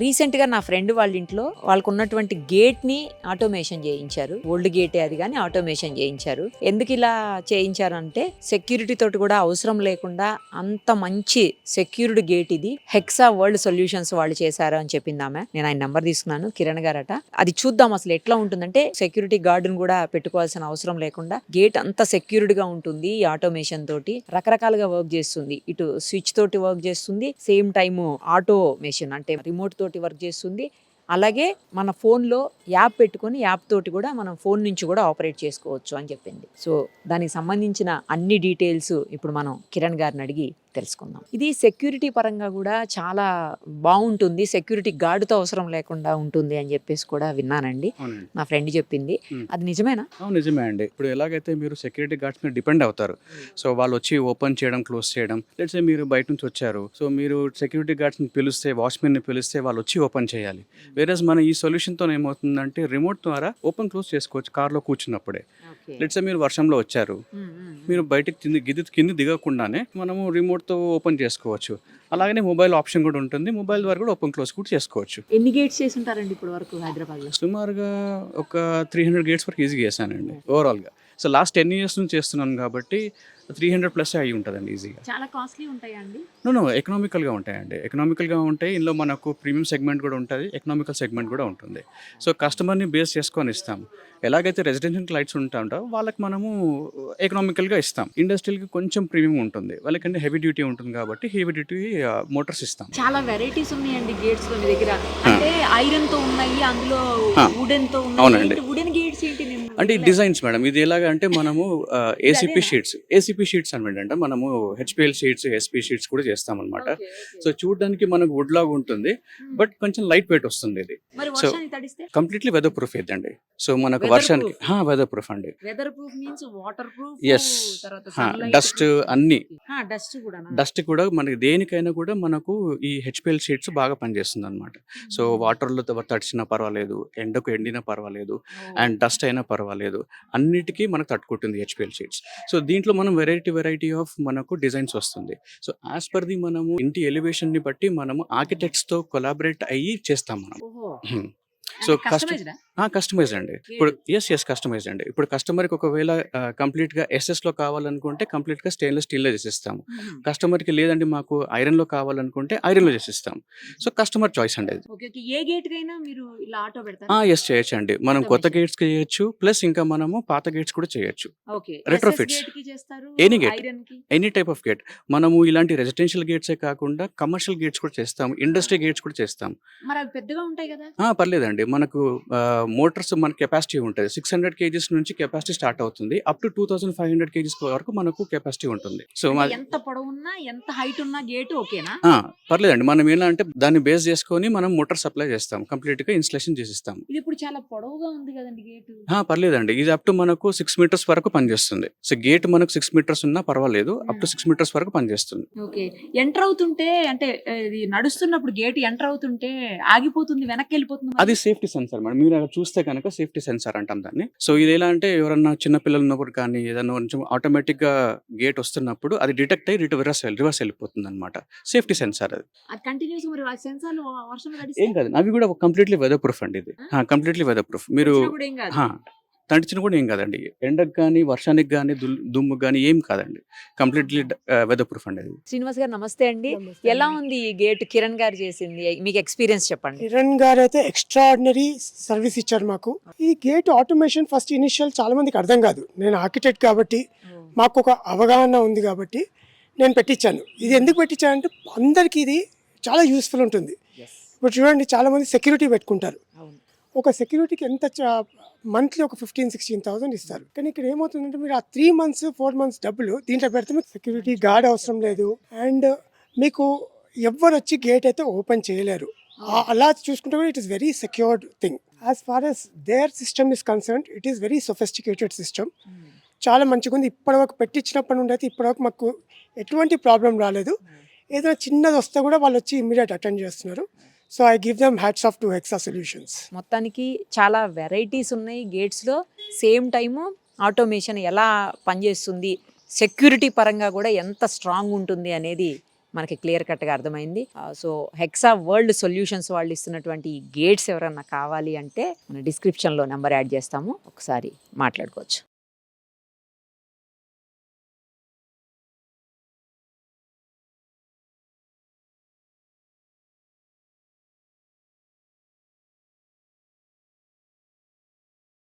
రీసెంట్గా నా ఫ్రెండ్ వాళ్ళ ఇంట్లో వాళ్ళకు ఉన్నటువంటి గేట్ని ఆటోమేషన్ చేయించారు. ఓల్డ్ గేటే అది కానీ ఆటోమేషన్ చేయించారు. ఎందుకు ఇలా చేయించారు అంటే సెక్యూరిటీ తోటి కూడా అవసరం లేకుండా అంత మంచి సెక్యూర్డ్ గేట్ ఇది. హెక్సా వరల్డ్ సొల్యూషన్స్ వాళ్ళు చేశారు అని చెప్పింది ఆమె. నేను ఆయన నెంబర్ తీసుకున్నాను, కిరణ్ గారట. అది చూద్దాం అసలు ఎట్లా ఉంటుందంటే సెక్యూరిటీ గార్డును కూడా పెట్టుకోవాల్సిన అవసరం లేకుండా గేట్ అంత సెక్యూర్డ్ గా ఉంటుంది. ఈ ఆటోమేషన్ తోటి రకరకాలుగా వర్క్ చేస్తుంది. ఇటు స్విచ్ తోటి వర్క్ చేస్తుంది, సేమ్ టైమ్ ఆటోమేషన్ అంటే రిమోట్ తోటి వర్క్ చేస్తుంది. అలాగే మన ఫోన్లో యాప్ పెట్టుకొని యాప్ తోటి కూడా మనం ఫోన్ నుంచి కూడా ఆపరేట్ చేసుకోవచ్చు అని చెప్పింది. సో దానికి సంబంధించిన అన్ని డీటెయిల్స్ ఇప్పుడు మనం కిరణ్ గారిని అడిగి తెలుసుకుందాం. ఇది సెక్యూరిటీ పరంగా కూడా చాలా బాగుంటుంది, సెక్యూరిటీ గార్డుతో అవసరం లేకుండా ఉంటుంది అని చెప్పేసి కూడా విన్నానండి. నా ఫ్రెండ్ చెప్పింది. అది నిజమేనా? నిజమే అండి. ఇప్పుడు ఎలాగైతే మీరు సెక్యూరిటీ గార్డ్స్ మీద డిపెండ్ అవుతారు, సో వాళ్ళు వచ్చి ఓపెన్ చేయడం, క్లోజ్ చేయడం. లెట్స్ సే మీరు బయట నుంచి వచ్చారు, సో మీరు సెక్యూరిటీ గార్డ్స్ని పిలిస్తే, వాచ్మెన్ని పిలిస్తే వాళ్ళు వచ్చి ఓపెన్ చేయాలి. వేరేస్ మన ఈ సొల్యూషన్తో ఏమవుతుందంటే రిమోట్ ద్వారా ఓపెన్ క్లోజ్ చేసుకోవచ్చు కార్లో కూర్చున్నప్పుడే. లెట్స్ సే మీరు వర్షంలో వచ్చారు, మీరు బయటకి కింది దిగకుండానే మనము రిమోట్తో ఓపెన్ చేసుకోవచ్చు. అలాగనే మొబైల్ ఆప్షన్ కూడా ఉంటుంది, మొబైల్ ద్వారా కూడా ఓపెన్ క్లోజ్ కూడా చేసుకోవచ్చు. ఎన్ని గేట్స్ చేసి ఉంటారండి ఇప్పుడు వరకు హైదరాబాద్లో? సుమారుగా ఒక 300 గేట్స్ వరకు ఈజీగా చేశానండి ఓవరాల్గా. సో లాస్ట్ 10 years నుంచి చేస్తున్నాను కాబట్టి 300+ అయ్యి ఉంటుందండి ఈజీగా. చాలా కాస్ట్లీ ఉంటాయండి? నో ఎకనామికల్గా ఉంటాయండి. ఎకనామికల్గా ఉంటాయి. ఇందులో మనకు ప్రీమియం సెగ్మెంట్ కూడా ఉంటుంది, ఎకనామికల్ సెగ్మెంట్ కూడా ఉంటుంది. సో కస్టమర్ని బేస్ చేసుకొని ఇస్తాం. ఎలాగైతే రెసిడెన్షియల్ లైట్స్ ఉంటాయో వాళ్ళకి మనము ఎకనామికల్గా ఇస్తాం. ఇండస్ట్రియల్కి కొంచెం ప్రీమియం ఉంటుంది, వాళ్ళకంటే హెవీ డ్యూటీ ఉంటుంది కాబట్టి హెవీ డ్యూటీ మోటార్స్ ఇస్తాం. చాలా వెరైటీస్ ఉన్నాయండి గేట్స్ లో మీ దగ్గర. అంటే ఐరన్ తో ఉన్నాయి, అందులో వుడెన్ తో ఉన్నాయి. అవునండి. వుడెన్ గేట్స్ ఏంటి? అంటే డిజైన్స్ మేడం, ఇది ఎలాగా అంటే మనము ఏసీపీ షీట్స్ అనమాట. అంటే మనము హెచ్పిఎల్ షీట్స్, ఎస్పీ షీట్స్ కూడా చేస్తాం అనమాట. సో చూడడానికి మనకు వుడ్ లాగా ఉంటుంది, బట్ కొంచెం లైట్ వెయిట్ వస్తుంది ఇది. సో కంప్లీట్లీ వెదర్ ప్రూఫ్ ఇదండి. సో మనకు వర్షానికి వెదర్ ప్రూఫ్ అండి. Weatherproof means waterproof, yes. Dust అన్ని, డస్ట్ కూడా మనకి దేనికైనా కూడా మనకు ఈ హెచ్పిఎల్ షీట్స్ బాగా పనిచేస్తుంది అనమాట. సో వాటర్లో తడిచినా పర్వాలేదు, ఎండకు ఎండినా పర్వాలేదు, అండ్ డస్ట్ అయినా పర్వాలేదు, అన్నిటికీ మనకు తట్టుకుంటుంది హెచ్పిఎల్ షీట్స్. సో దీంట్లో మనం వెరైటీ ఆఫ్ మనకు డిజైన్స్ వస్తుంది. సో యాజ్ పర్ ది మనము ఇంటి ఎలివేషన్ ని బట్టి మనము ఆర్కిటెక్ట్స్ తో కొలాబరేట్ అయ్యి చేస్తాం మనం. సో కస్టమైజ్ అండి. ఇప్పుడు ఎస్ కస్టమైజ్ అండి. ఇప్పుడు కస్టమర్కి ఒకవేళ కంప్లీట్ గా ఎస్ఎస్ లో కావాలనుకుంటే కంప్లీట్ గా స్టెయిన్లెస్ స్టీల్ లో చేసిస్తాము. కస్టమర్కి లేదండి మాకు ఐరన్ లో కావాలనుకుంటే ఐరన్ లో చేసిస్తాం. సో కస్టమర్ చాయిస్ అండి. ఎస్ చేయొచ్చు అండి. మనం కొత్త గేట్స్ కి చేయొచ్చు, ప్లస్ ఇంకా మనము పాత గేట్స్ కూడా చేయొచ్చు. రెట్రోఫిట్స్, ఎనీ టైప్ ఆఫ్ గేట్. మనము ఇలాంటి రెసిడెన్షియల్ గేట్సే కాకుండా కమర్షియల్ గేట్స్ కూడా చేస్తాము, ఇండస్ట్రీ గేట్స్ కూడా చేస్తాం. పర్లేదండి. మనకు మోటార్స్ మన కెపాసిటీ ఉంటుంది. 600 kgs నుంచి కెపాసిటీ స్టార్ట్ అవుతుంది, అప్ టు 2500 kgs వరకు మనకు కెపాసిటీ ఉంటుంది. సో ఎంత పొడవున్నా ఎంత హైట్ ఉన్నా గేట్ ఓకేనా? పర్లేదండి. మనం ఎలా అంటే దాన్ని బేస్ చేసుకొని మనం మోటార్ సప్లై చేస్తాం, కంప్లీట్ గా ఇన్స్టలేషన్ చేసిస్తాం. ఇది ఇప్పుడు చాలా పొడవుగా ఉంది కదండి గేట్. పర్లేదండి, ఇది అప్ టు మనకు 6 meters వరకు పనిచేస్తుంది. సో గేట్ మనకు 6 meters ఉన్నా పర్వాలేదు, అప్ టు 6 meters వరకు పనిచేస్తుంది. ఓకే. ఎంటర్ అవుతుంటే అంటే నడుస్తున్నప్పుడు గేట్ ఎంటర్ అవుతుంటే ఆగిపోతుంది, వెనక్కి వెళ్ళిపోతుంది. అది సేఫ్టీ సెన్సార్ మేడం. మీరు చూస్తే కనుక సేఫ్టీ సెన్సార్ అంటాం దాన్ని. సో ఇది ఎలా అంటే ఎవరన్నా చిన్న పిల్లలు ఉన్నప్పుడు కానీ ఏదన్నా కొంచెం ఆటోమేటిక్ గా గేట్ వస్తున్నప్పుడు అది డిటెక్ట్ అయ్యి రివర్స్ వెళ్ళిపోతుంది అనమాట. సేఫ్టీ సెన్సార్ అది. ఏం కాదు, అవి కూడా కంప్లీట్లీ వెదర్ ప్రూఫ్ అండి. ఇది కంప్లీట్లీ వెదర్ ప్రూఫ్. మీరు తడిచిన కూడా ఏం కాదండి, ఎండకు కానీ వర్షానికి కానీ దుమ్ముకు కానీ ఏం కాదండి, కంప్లీట్లీ వెదర్ ప్రూఫ్ అండి. శ్రీనివాస్ గారు నమస్తే అండి. ఎలా ఉంది ఈ గేట్? కిరణ్ గారు చేసింది, మీకు ఎక్స్పీరియన్స్ చెప్పండి. కిరణ్ గారు అయితే ఎక్స్ట్రాడినరీ సర్వీస్ ఇచ్చారు మాకు. ఈ గేట్ ఆటోమేషన్ ఫస్ట్ ఇనిషియల్ చాలా మందికి అర్థం కాదు. నేను ఆర్కిటెక్ట్ కాబట్టి మాకు ఒక అవగాహన ఉంది కాబట్టి నేను పెట్టించాను. ఇది ఎందుకు పెట్టించానంటే అందరికీ ఇది చాలా యూస్ఫుల్ ఉంటుంది. ఇప్పుడు చూడండి, చాలా మంది సెక్యూరిటీ పెట్టుకుంటారు. ఒక సెక్యూరిటీకి ఎంత మంత్లీ ఒక 15,000-16,000 ఇస్తారు. కానీ ఇక్కడ ఏమవుతుందంటే మీరు ఆ 3 months 4 months డబ్బులు దీంట్లో పెడితే మీకు సెక్యూరిటీ గార్డ్ అవసరం లేదు, అండ్ మీకు ఎవ్వరు వచ్చి గేట్ అయితే ఓపెన్ చేయలేరు. అలా చూసుకుంటే కూడా it is very secured thing. As far as their system is concerned, it is very sophisticated system. చాలా మంచిగా ఉంది. ఇప్పటివరకు పెట్టించినప్పటి నుండి అయితే ఇప్పటివరకు మాకు ఎటువంటి ప్రాబ్లం రాలేదు. ఏదైనా చిన్నది వస్తే కూడా వాళ్ళు వచ్చి ఇమ్మీడియట్ అటెండ్ చేస్తున్నారు. So I give them hats off to hexa solutions. మొత్తానికి చాలా వెరైటీస్ ఉన్నాయి గేట్స్లో. సేమ్ టైము ఆటోమేషన్ ఎలా పనిచేస్తుంది, సెక్యూరిటీ పరంగా కూడా ఎంత స్ట్రాంగ్ ఉంటుంది అనేది మనకి క్లియర్ కట్గా అర్థమైంది. సో హెక్సా వరల్డ్ సొల్యూషన్స్ వాళ్ళు ఇస్తున్నటువంటి ఈ గేట్స్ ఎవరన్నా కావాలి అంటే మన డిస్క్రిప్షన్లో నెంబర్ యాడ్ చేస్తాము, ఒకసారి మాట్లాడుకోవచ్చు.